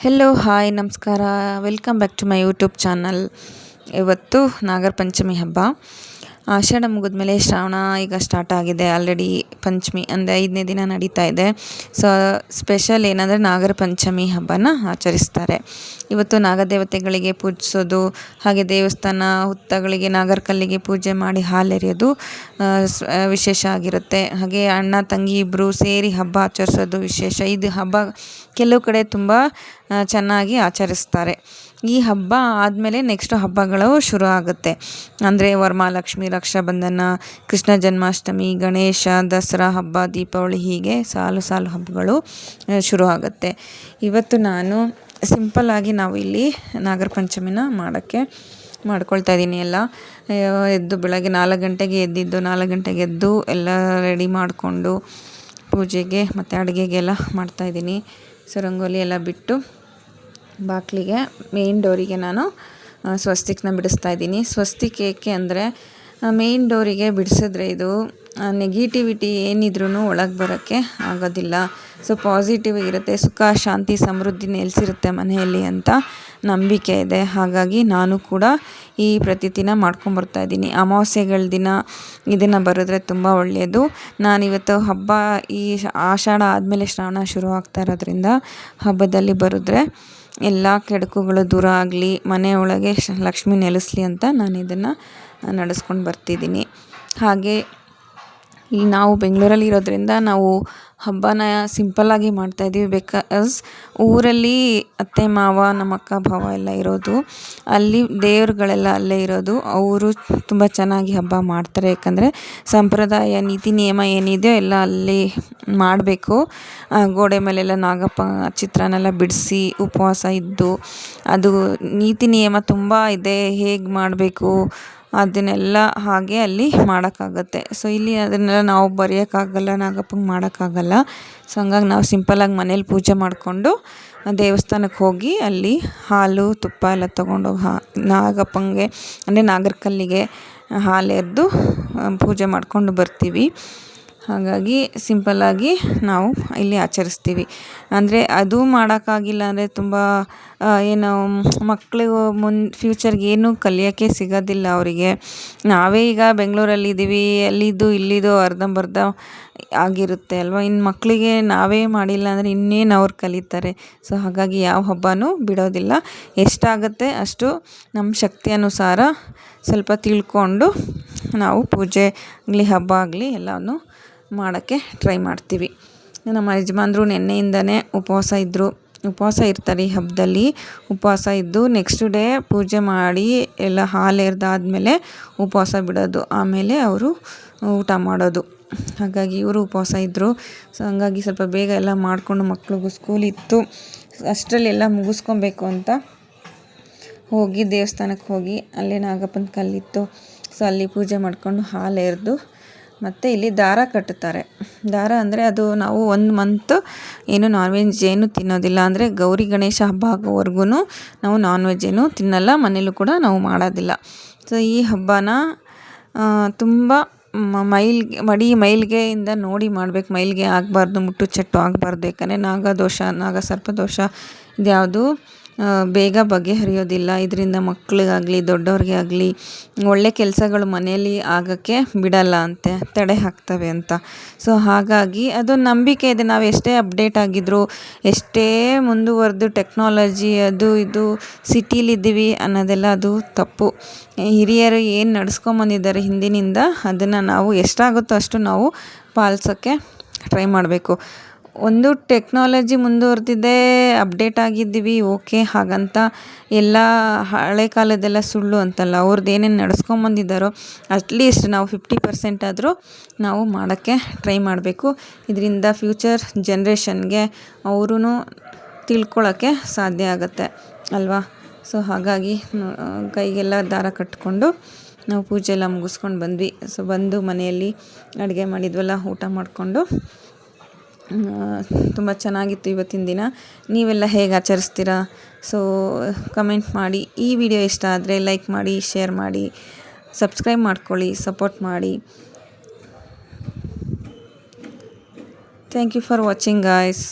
Hello hi ನಮಸ್ಕಾರ. Welcome back to my YouTube channel. ಇವತ್ತು ನಾಗರ ಪಂಚಮಿ ಹಬ್ಬ. ಆಷಾಢ ಮುಗಿದ್ಮೇಲೆ ಶ್ರಾವಣ ಈಗ ಸ್ಟಾರ್ಟ್ ಆಗಿದೆ. ಆಲ್ರೆಡಿ ಪಂಚಮಿ ಅಂದರೆ 5ನೇ ದಿನ ನಡೀತಾ ಇದೆ. ಸೊ ಸ್ಪೆಷಲ್ ಏನಂದರೆ ನಾಗರ ಪಂಚಮಿ ಹಬ್ಬನ ಆಚರಿಸ್ತಾರೆ. ಇವತ್ತು ನಾಗದೇವತೆಗಳಿಗೆ ಪೂಜಿಸೋದು, ಹಾಗೆ ದೇವಸ್ಥಾನ ಹುತ್ತಗಳಿಗೆ ನಾಗರಕಲ್ಲಿಗೆ ಪೂಜೆ ಮಾಡಿ ಹಾಲೆರೆಯೋದು ವಿಶೇಷ ಆಗಿರುತ್ತೆ. ಹಾಗೆ ಅಣ್ಣ ತಂಗಿ ಇಬ್ಬರು ಸೇರಿ ಹಬ್ಬ ಆಚರಿಸೋದು ವಿಶೇಷ. ಇದು ಹಬ್ಬ ಕೆಲವು ಕಡೆ ತುಂಬ ಚೆನ್ನಾಗಿ ಆಚರಿಸ್ತಾರೆ. ಈ ಹಬ್ಬ ಆದಮೇಲೆ ನೆಕ್ಸ್ಟ್ ಹಬ್ಬಗಳು ಶುರು ಆಗುತ್ತೆ. ಅಂದರೆ ವರಮಹಾಲಕ್ಷ್ಮಿ, ರಕ್ಷಾಬಂಧನ, ಕೃಷ್ಣ ಜನ್ಮಾಷ್ಟಮಿ, ಗಣೇಶ, ದಸರಾ ಹಬ್ಬ, ದೀಪಾವಳಿ, ಹೀಗೆ ಸಾಲು ಸಾಲು ಹಬ್ಬಗಳು ಶುರು ಆಗುತ್ತೆ. ಇವತ್ತು ನಾನು ಸಿಂಪಲ್ಲಾಗಿ ನಾವು ಇಲ್ಲಿ ನಾಗರ ಪಂಚಮಿನ ಮಾಡ್ಕೊಳ್ತಾ ಇದ್ದೀನಿ. ಎಲ್ಲ ಎದ್ದು ಬೆಳಗ್ಗೆ 4 ಗಂಟೆಗೆ ಎದ್ದಿದ್ದು, 4 ಗಂಟೆಗೆ ಎದ್ದು ಎಲ್ಲ ರೆಡಿ ಮಾಡಿಕೊಂಡು ಪೂಜೆಗೆ ಮತ್ತು ಅಡುಗೆಗೆಲ್ಲ ಮಾಡ್ತಾಯಿದ್ದೀನಿ. ಸೊ ರಂಗೋಲಿ ಎಲ್ಲ ಬಿಟ್ಟು ಬಾಗಿಲಿಗೆ ಮೇನ್ ಡೋರಿಗೆ ನಾನು ಸ್ವಸ್ತಿಕ್ನ ಬಿಡಿಸ್ತಾ ಇದ್ದೀನಿ. ಸ್ವಸ್ತಿಕ್ ಏಕೆ ಅಂದರೆ ಮೇನ್ ಡೋರಿಗೆ ಬಿಡಿಸಿದ್ರೆ ಇದು ನೆಗೆಟಿವಿಟಿ ಏನಿದ್ರೂ ಒಳಗೆ ಬರೋಕ್ಕೆ ಆಗೋದಿಲ್ಲ. ಸೊ ಪಾಸಿಟಿವ್ ಇರುತ್ತೆ, ಸುಖ ಶಾಂತಿ ಸಮೃದ್ಧಿ ನೆಲೆಸಿರುತ್ತೆ ಮನೆಯಲ್ಲಿ ಅಂತ ನಂಬಿಕೆ ಇದೆ. ಹಾಗಾಗಿ ನಾನು ಕೂಡ ಈ ಪ್ರತಿದಿನ ಮಾಡ್ಕೊಂಬರ್ತಾಯಿದ್ದೀನಿ. ಅಮಾವಾಸ್ಯೆಗಳ ದಿನ ಇದನ್ನು ಬರೆದ್ರೆ ತುಂಬ ಒಳ್ಳೆಯದು. ನಾನಿವತ್ತು ಹಬ್ಬ ಈ ಆಷಾಢ ಆದಮೇಲೆ ಶ್ರಾವಣ ಶುರು ಆಗ್ತಾ ಇರೋದ್ರಿಂದ ಹಬ್ಬದಲ್ಲಿ ಬರೆದ್ರೆ ಎಲ್ಲ ಕೆಡುಕುಗಳು ದೂರ ಆಗಲಿ, ಮನೆಯೊಳಗೆ ಲಕ್ಷ್ಮಿ ನೆಲೆಸಲಿ ಅಂತ ನಾನು ಇದನ್ನು ನಡೆಸ್ಕೊಂಡು ಬರ್ತಿದ್ದೀನಿ. ಹಾಗೆ ನಾವು ಬೆಂಗಳೂರಲ್ಲಿ ಇರೋದ್ರಿಂದ ನಾವು ಹಬ್ಬನ ಸಿಂಪಲ್ಲಾಗಿ ಮಾಡ್ತಾಯಿದ್ದೀವಿ. ಬಿಕಾಸ್ ಊರಲ್ಲಿ ಅತ್ತೆ ಮಾವ, ನಮ್ಮ ಅಕ್ಕ ಭಾವ ಎಲ್ಲ ಇರೋದು, ಅಲ್ಲಿ ದೇವ್ರುಗಳೆಲ್ಲ ಅಲ್ಲೇ ಇರೋದು. ಅವರು ತುಂಬ ಚೆನ್ನಾಗಿ ಹಬ್ಬ ಮಾಡ್ತಾರೆ. ಯಾಕಂದರೆ ಸಂಪ್ರದಾಯ ನೀತಿ ನಿಯಮ ಏನಿದೆಯೋ ಎಲ್ಲ ಅಲ್ಲಿ ಮಾಡಬೇಕು. ಗೋಡೆ ಮೇಲೆಲ್ಲ ನಾಗಪ್ಪ ಚಿತ್ರನೆಲ್ಲ ಬಿಡಿಸಿ ಉಪವಾಸ ಇದ್ದು, ಅದು ನೀತಿ ನಿಯಮ ತುಂಬ ಇದೆ, ಹೇಗೆ ಮಾಡಬೇಕು ಅದನ್ನೆಲ್ಲ ಹಾಗೆ ಅಲ್ಲಿ ಮಾಡೋಕ್ಕಾಗತ್ತೆ. ಸೊ ಇಲ್ಲಿ ಅದನ್ನೆಲ್ಲ ನಾವು ಬರೆಯೋಕ್ಕಾಗಲ್ಲ, ನಾಗಪ್ಪಂಗೆ ಮಾಡೋಕ್ಕಾಗಲ್ಲ. ಸೊ ಹಂಗಾಗಿ ನಾವು ಸಿಂಪಲ್ಲಾಗಿ ಮನೇಲಿ ಪೂಜೆ ಮಾಡಿಕೊಂಡು ದೇವಸ್ಥಾನಕ್ಕೆ ಹೋಗಿ ಅಲ್ಲಿ ಹಾಲು ತುಪ್ಪ ಎಲ್ಲ ತೊಗೊಂಡೋಗಿ ನಾಗಪ್ಪಂಗೆ ಅಂದರೆ ನಾಗರಕಲ್ಲಿಗೆ ಹಾಲೆರೆದು ಪೂಜೆ ಮಾಡಿಕೊಂಡು ಬರ್ತೀವಿ. ಹಾಗಾಗಿ ಸಿಂಪಲ್ಲಾಗಿ ನಾವು ಇಲ್ಲಿ ಆಚರಿಸ್ತೀವಿ. ಅಂದರೆ ಅದು ಮಾಡೋಕ್ಕಾಗಿಲ್ಲ ಅಂದರೆ ತುಂಬ ಏನು ಮಕ್ಕಳು ಫ್ಯೂಚರ್ಗೆ ಏನೂ ಕಲಿಯೋಕ್ಕೆ ಸಿಗೋದಿಲ್ಲ ಅವರಿಗೆ. ನಾವೇ ಈಗ ಬೆಂಗಳೂರಲ್ಲಿದ್ದೀವಿ, ಅಲ್ಲಿದ್ದು ಇಲ್ಲಿದ್ದು ಅರ್ಧಂಬರ್ಧ ಆಗಿರುತ್ತೆ ಅಲ್ವ. ಇನ್ನು ಮಕ್ಕಳಿಗೆ ನಾವೇ ಮಾಡಿಲ್ಲ ಅಂದರೆ ಇನ್ನೇನು ಅವ್ರು ಕಲಿತಾರೆ. ಸೊ ಹಾಗಾಗಿ ಯಾವ ಹಬ್ಬನೂ ಬಿಡೋದಿಲ್ಲ. ಎಷ್ಟಾಗುತ್ತೆ ಅಷ್ಟು ನಮ್ಮ ಶಕ್ತಿ ಅನುಸಾರ ಸ್ವಲ್ಪ ತಿಳ್ಕೊಂಡು ನಾವು ಪೂಜೆ ಆಗಲಿ ಹಬ್ಬ ಆಗಲಿ ಎಲ್ಲನೂ ಮಾಡೋಕ್ಕೆ ಟ್ರೈ ಮಾಡ್ತೀವಿ. ನಮ್ಮ ಯಜಮಾನ್ರು ನೆನ್ನೆಯಿಂದನೇ ಉಪವಾಸ ಇರ್ತಾರೆ. ಈ ಹಬ್ಬದಲ್ಲಿ ಉಪವಾಸ ಇದ್ದು ನೆಕ್ಸ್ಟ್ ಡೇ ಪೂಜೆ ಮಾಡಿ ಎಲ್ಲ ಹಾಲೆರೆದಾದ್ಮೇಲೆ ಉಪವಾಸ ಬಿಡೋದು, ಆಮೇಲೆ ಅವರು ಊಟ ಮಾಡೋದು. ಹಾಗಾಗಿ ಇವರು ಉಪವಾಸ ಇದ್ದರು. ಸೊ ಹಂಗಾಗಿ ಸ್ವಲ್ಪ ಬೇಗ ಎಲ್ಲ ಮಾಡಿಕೊಂಡು ಮಕ್ಳಿಗೂ ಸ್ಕೂಲ್ ಇತ್ತು, ಅಷ್ಟರಲ್ಲಿ ಎಲ್ಲ ಮುಗಿಸ್ಕೊಬೇಕು ಅಂತ ಹೋಗಿ ದೇವಸ್ಥಾನಕ್ಕೆ ಹೋಗಿ ಅಲ್ಲೇ ನಾಗಪ್ಪನ ಕಲ್ಲಿತ್ತು. ಸೊ ಅಲ್ಲಿ ಪೂಜೆ ಮಾಡಿಕೊಂಡು ಹಾಲೆರೆದು ಮತ್ತು ಇಲ್ಲಿ ದಾರ ಕಟ್ಟುತ್ತಾರೆ. ದಾರ ಅಂದರೆ ಅದು ನಾವು 1 ಮಂತ್ ಏನು ನಾನ್ ವೆಜ್ ಏನು ತಿನ್ನೋದಿಲ್ಲ. ಅಂದರೆ ಗೌರಿ ಗಣೇಶ ಹಬ್ಬ ಆಗೋವರೆಗೂ ನಾವು ನಾನ್ ವೆಜ್ ಏನು ತಿನ್ನಲ್ಲ, ಮನೇಲೂ ಕೂಡ ನಾವು ಮಾಡೋದಿಲ್ಲ. ಸೊ ಈ ಹಬ್ಬನ ತುಂಬ ಮೈಲಿಗೆಯಿಂದ ನೋಡಿ ಮಾಡಬೇಕು. ಮೈಲಿಗೆ ಆಗಬಾರ್ದು, ಮುಟ್ಟು ಚಟ್ಟು ಆಗಬಾರ್ದು. ಯಾಕಂದರೆ ನಾಗದೋಷ, ನಾಗಸರ್ಪದೋಷ ಇದ್ಯಾವುದು ಬೇಗ ಬಗೆಹರಿಯೋದಿಲ್ಲ. ಇದರಿಂದ ಮಕ್ಕಳಿಗಾಗಲಿ ದೊಡ್ಡವ್ರಿಗೆ ಆಗಲಿ ಒಳ್ಳೆ ಕೆಲಸಗಳು ಮನೆಯಲ್ಲಿ ಆಗೋಕ್ಕೆ ಬಿಡಲ್ಲ ಅಂತೆ, ತಡೆ ಹಾಕ್ತವೆ ಅಂತ. ಸೊ ಹಾಗಾಗಿ ಅದೊಂದು ನಂಬಿಕೆ ಇದೆ. ನಾವು ಎಷ್ಟೇ ಅಪ್ಡೇಟ್ ಆಗಿದ್ರು, ಎಷ್ಟೇ ಮುಂದುವರೆದು ಟೆಕ್ನಾಲಜಿ ಅದು ಇದು ಸಿಟಿಲಿದ್ದೀವಿ ಅನ್ನೋದೆಲ್ಲ ಅದು ತಪ್ಪು. ಹಿರಿಯರು ಏನು ನಡೆಸ್ಕೊಂಬಂದಿದ್ದಾರೆ ಹಿಂದಿನಿಂದ, ಅದನ್ನು ನಾವು ಎಷ್ಟಾಗುತ್ತೋ ಅಷ್ಟು ನಾವು ಪಾಲಿಸೋಕ್ಕೆ ಟ್ರೈ ಮಾಡಬೇಕು. ಒಂದು ಟೆಕ್ನಾಲಜಿ ಮುಂದುವರೆದಿದೆ, ಅಪ್ಡೇಟ್ ಆಗಿದ್ದೀವಿ, ಓಕೆ, ಹಾಗಂತ ಎಲ್ಲ ಹಳೆ ಕಾಲದೆಲ್ಲ ಸುಳ್ಳು ಅಂತಲ್ಲ. ಅವ್ರದ್ದು ಏನೇನು ನಡೆಸ್ಕೊಂಬಂದಿದ್ದಾರೋ ಅಟ್ಲೀಸ್ಟ್ ನಾವು 50% ಆದರೂ ನಾವು ಮಾಡೋಕ್ಕೆ ಟ್ರೈ ಮಾಡಬೇಕು. ಇದರಿಂದ ಫ್ಯೂಚರ್ ಜನ್ರೇಷನ್ಗೆ ಅವರೂ ತಿಳ್ಕೊಳ್ಳೋಕ್ಕೆ ಸಾಧ್ಯ ಆಗುತ್ತೆ ಅಲ್ವಾ. ಸೊ ಹಾಗಾಗಿ ಕೈಗೆಲ್ಲ ದಾರ ಕಟ್ಕೊಂಡು ನಾವು ಪೂಜೆ ಎಲ್ಲ ಮುಗಿಸ್ಕೊಂಡು ಬಂದ್ವಿ. ಸೊ ಬಂದು ಮನೆಯಲ್ಲಿ ಅಡುಗೆ ಮಾಡಿದ್ವಲ್ಲ, ಊಟ ಮಾಡಿಕೊಂಡು ತುಂಬ ಚೆನ್ನಾಗಿತ್ತು ಇವತ್ತಿನ ದಿನ. ನೀವೆಲ್ಲ ಹೇಗೆ ಆಚರಿಸ್ತೀರಾ? ಸೊ ಕಮೆಂಟ್ ಮಾಡಿ. ಈ ವಿಡಿಯೋ ಇಷ್ಟ ಆದರೆ ಲೈಕ್ ಮಾಡಿ, ಶೇರ್ ಮಾಡಿ, ಸಬ್ಸ್ಕ್ರೈಬ್ ಮಾಡ್ಕೊಳ್ಳಿ, ಸಪೋರ್ಟ್ ಮಾಡಿ. Thank you for watching guys.